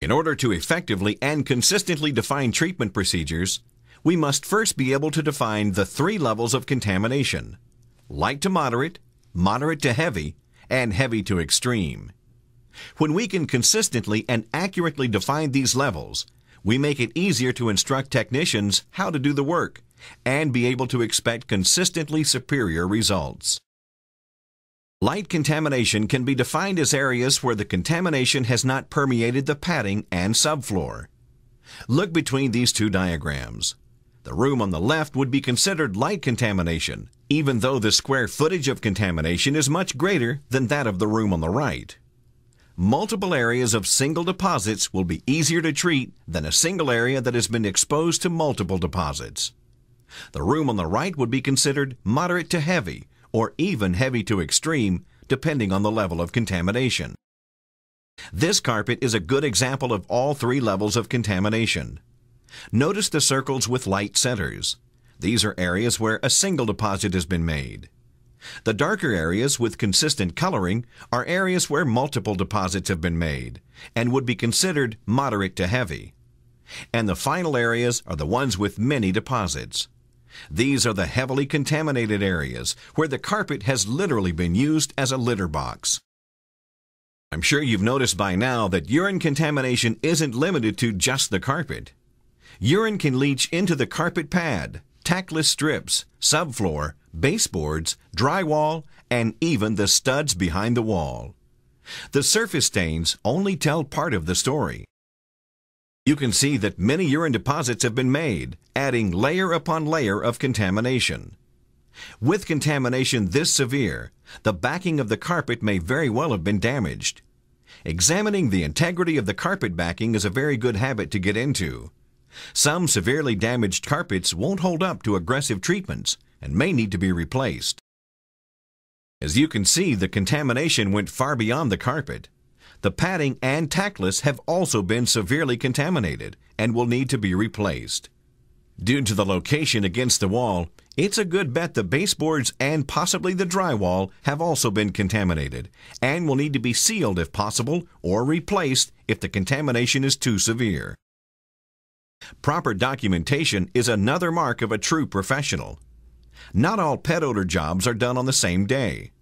In order to effectively and consistently define treatment procedures, we must first be able to define the three levels of contamination: light to moderate, moderate to heavy, and heavy to extreme. When we can consistently and accurately define these levels, we make it easier to instruct technicians how to do the work and be able to expect consistently superior results. Light contamination can be defined as areas where the contamination has not permeated the padding and subfloor. Look between these two diagrams. The room on the left would be considered light contamination, even though the square footage of contamination is much greater than that of the room on the right. Multiple areas of single deposits will be easier to treat than a single area that has been exposed to multiple deposits. The room on the right would be considered moderate to heavy, or even heavy to extreme, depending on the level of contamination. This carpet is a good example of all three levels of contamination. Notice the circles with light centers. These are areas where a single deposit has been made. The darker areas with consistent coloring are areas where multiple deposits have been made and would be considered moderate to heavy. And the final areas are the ones with many deposits. These are the heavily contaminated areas where the carpet has literally been used as a litter box. I'm sure you've noticed by now that urine contamination isn't limited to just the carpet. Urine can leach into the carpet pad, tackless strips, subfloor, baseboards, drywall, and even the studs behind the wall. The surface stains only tell part of the story. You can see that many urine deposits have been made, adding layer upon layer of contamination. With contamination this severe, the backing of the carpet may very well have been damaged. Examining the integrity of the carpet backing is a very good habit to get into. Some severely damaged carpets won't hold up to aggressive treatments and may need to be replaced. As you can see, the contamination went far beyond the carpet. The padding and tackless have also been severely contaminated and will need to be replaced. Due to the location against the wall, it's a good bet the baseboards and possibly the drywall have also been contaminated and will need to be sealed if possible or replaced if the contamination is too severe. Proper documentation is another mark of a true professional. Not all pet odor jobs are done on the same day.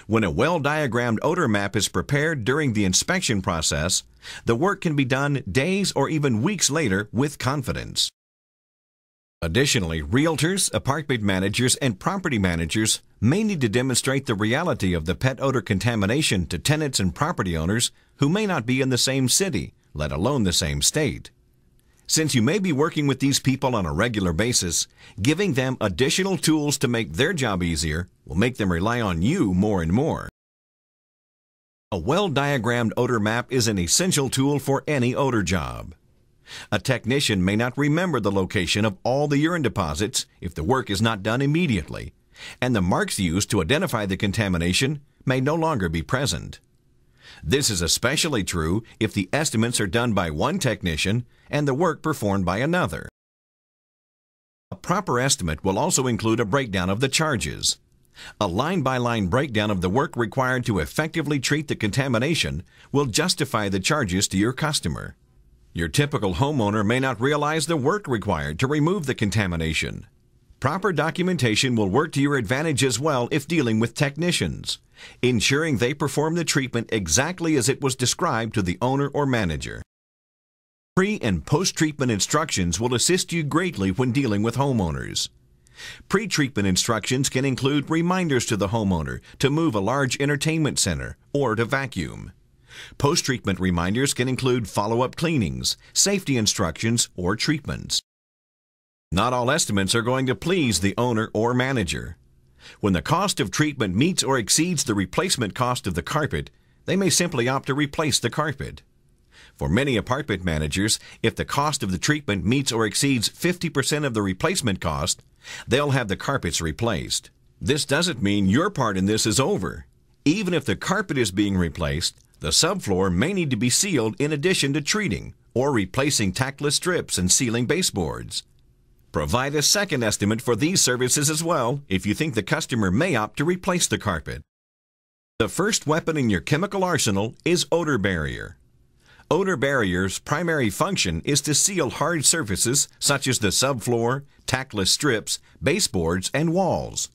When a well-diagrammed odor map is prepared during the inspection process, the work can be done days or even weeks later with confidence. Additionally, realtors, apartment managers, and property managers may need to demonstrate the reality of the pet odor contamination to tenants and property owners who may not be in the same city, let alone the same state. Since you may be working with these people on a regular basis, giving them additional tools to make their job easier will make them rely on you more and more. A well-diagrammed odor map is an essential tool for any odor job. A technician may not remember the location of all the urine deposits if the work is not done immediately, and the marks used to identify the contamination may no longer be present. This is especially true if the estimates are done by one technician and the work performed by another. A proper estimate will also include a breakdown of the charges. A line-by-line breakdown of the work required to effectively treat the contamination will justify the charges to your customer. Your typical homeowner may not realize the work required to remove the contamination. Proper documentation will work to your advantage as well if dealing with technicians, ensuring they perform the treatment exactly as it was described to the owner or manager. Pre- and post-treatment instructions will assist you greatly when dealing with homeowners. Pre-treatment instructions can include reminders to the homeowner to move a large entertainment center or to vacuum. Post-treatment reminders can include follow-up cleanings, safety instructions, or treatments. Not all estimates are going to please the owner or manager. When the cost of treatment meets or exceeds the replacement cost of the carpet, they may simply opt to replace the carpet. For many apartment managers, if the cost of the treatment meets or exceeds 50% of the replacement cost, they'll have the carpets replaced. This doesn't mean your part in this is over. Even if the carpet is being replaced, the subfloor may need to be sealed in addition to treating or replacing tackless strips and sealing baseboards. Provide a second estimate for these services as well if you think the customer may opt to replace the carpet. The first weapon in your chemical arsenal is odor barrier. Odor barrier's primary function is to seal hard surfaces such as the subfloor, tackless strips, baseboards, and walls.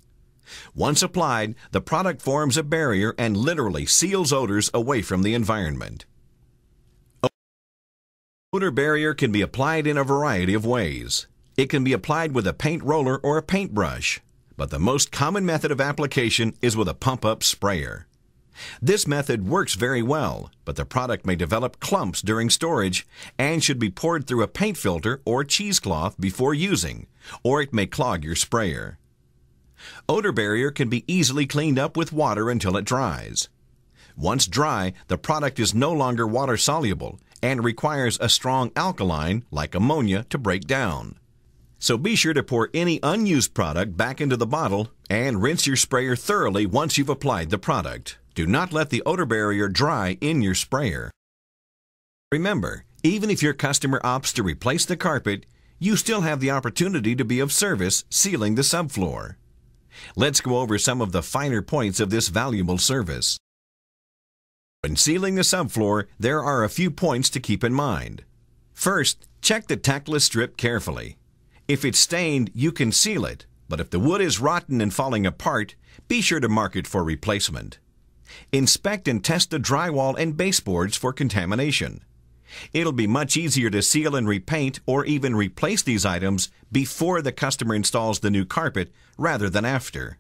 Once applied, the product forms a barrier and literally seals odors away from the environment. Odor barrier can be applied in a variety of ways. It can be applied with a paint roller or a paintbrush, but the most common method of application is with a pump-up sprayer. This method works very well, but the product may develop clumps during storage and should be poured through a paint filter or cheesecloth before using, or it may clog your sprayer. Odor barrier can be easily cleaned up with water until it dries. Once dry, the product is no longer water-soluble and requires a strong alkaline, like ammonia, to break down. So be sure to pour any unused product back into the bottle and rinse your sprayer thoroughly once you've applied the product. Do not let the odor barrier dry in your sprayer. Remember, even if your customer opts to replace the carpet, you still have the opportunity to be of service sealing the subfloor. Let's go over some of the finer points of this valuable service. When sealing the subfloor, there are a few points to keep in mind. First, check the tackless strip carefully. If it's stained, you can seal it, but if the wood is rotten and falling apart, be sure to mark it for replacement. Inspect and test the drywall and baseboards for contamination. It'll be much easier to seal and repaint or even replace these items before the customer installs the new carpet rather than after.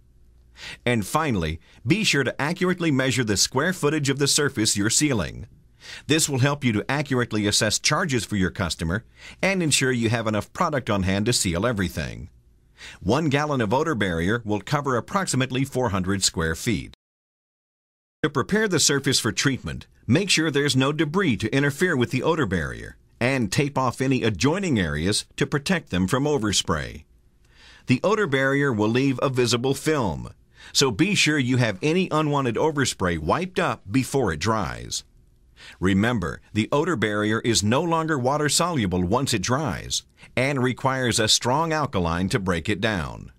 And finally, be sure to accurately measure the square footage of the surface you're sealing. This will help you to accurately assess charges for your customer and ensure you have enough product on hand to seal everything. 1 gallon of odor barrier will cover approximately 400 square feet. To prepare the surface for treatment, make sure there's no debris to interfere with the odor barrier, and tape off any adjoining areas to protect them from overspray. The odor barrier will leave a visible film, so be sure you have any unwanted overspray wiped up before it dries. Remember, the odor barrier is no longer water-soluble once it dries, and requires a strong alkaline to break it down.